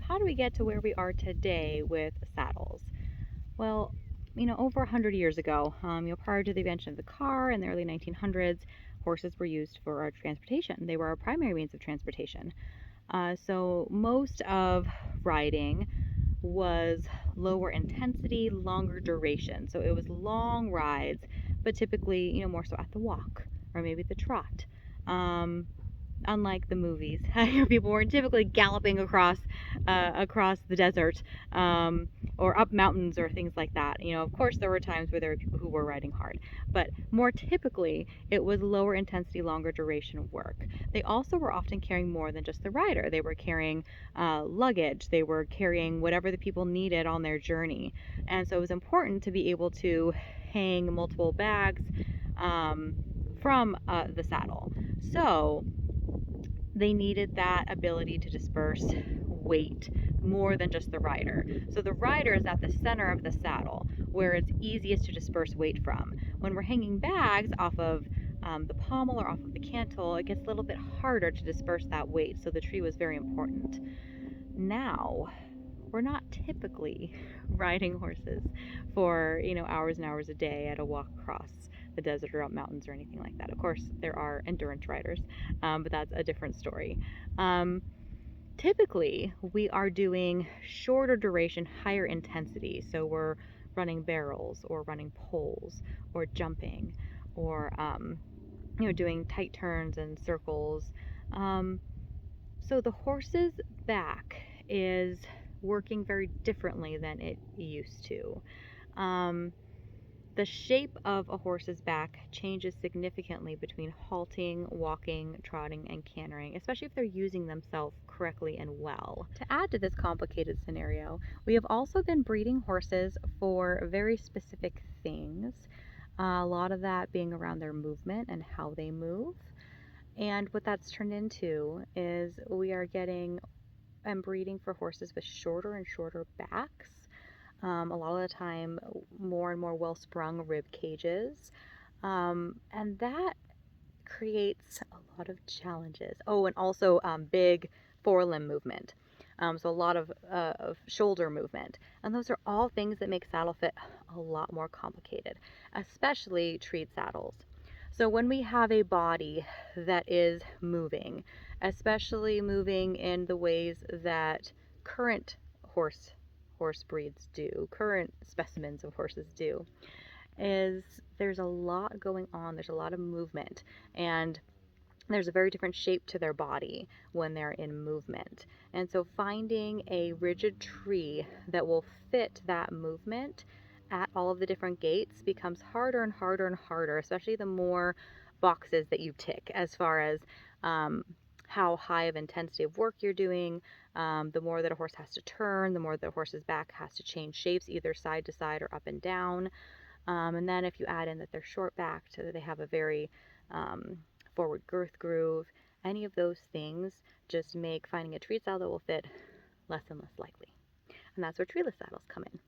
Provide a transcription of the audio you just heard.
how do we get to where we are today with saddles? Well, over 100 years ago, prior to the invention of the car in the early 1900s, horses were used for our transportation. They were our primary means of transportation. So most of riding was lower intensity, longer duration. So it was long rides, but typically, more so at the walk or maybe the trot. Um, Unlike the movies, people weren't typically galloping across the desert, or up mountains or things like that. Of course, there were times where there were people who were riding hard, but more typically, it was lower intensity, longer duration work. They also were often carrying more than just the rider. They were carrying luggage. They were carrying whatever the people needed on their journey, and so it was important to be able to hang multiple bags from the saddle. So they needed that ability to disperse weight more than just the rider. So the rider is at the center of the saddle where it's easiest to disperse weight from. When we're hanging bags off of the pommel or off of the cantle, it gets a little bit harder to disperse that weight. So the tree was very important. Now, we're not typically riding horses for hours and hours a day at a walk across the desert or up mountains or anything like that. Of course, there are endurance riders, but that's a different story. Typically, we are doing shorter duration, higher intensity. So we're running barrels or running poles or jumping or doing tight turns and circles. So the horse's back is working very differently than it used to. Um, the shape of a horse's back changes significantly between halting, walking, trotting, and cantering, especially if they're using themselves correctly and well. To add to this complicated scenario, we have also been breeding horses for very specific things, a lot of that being around their movement and how they move. And what that's turned into is we are getting and breeding for horses with shorter and shorter backs. A lot of the time, more and more well sprung rib cages. And that creates a lot of challenges. Oh, and also big forelimb movement. So a lot of shoulder movement. And those are all things that make saddle fit a lot more complicated, especially treat saddles. So when we have a body that is moving, especially moving in the ways that current horse breeds do, current specimens of horses do, is there's a lot going on. There's a lot of movement, and there's a very different shape to their body when they're in movement. And so finding a rigid tree that will fit that movement at all of the different gaits becomes harder and harder and harder, especially the more boxes that you tick as far as how high of intensity of work you're doing. The more that a horse has to turn, the more the horse's back has to change shapes, either side to side or up and down. And then if you add in that they're short backed, so that they have a very forward girth groove, any of those things just make finding a treat saddle that will fit less and less likely. And that's where treeless saddles come in.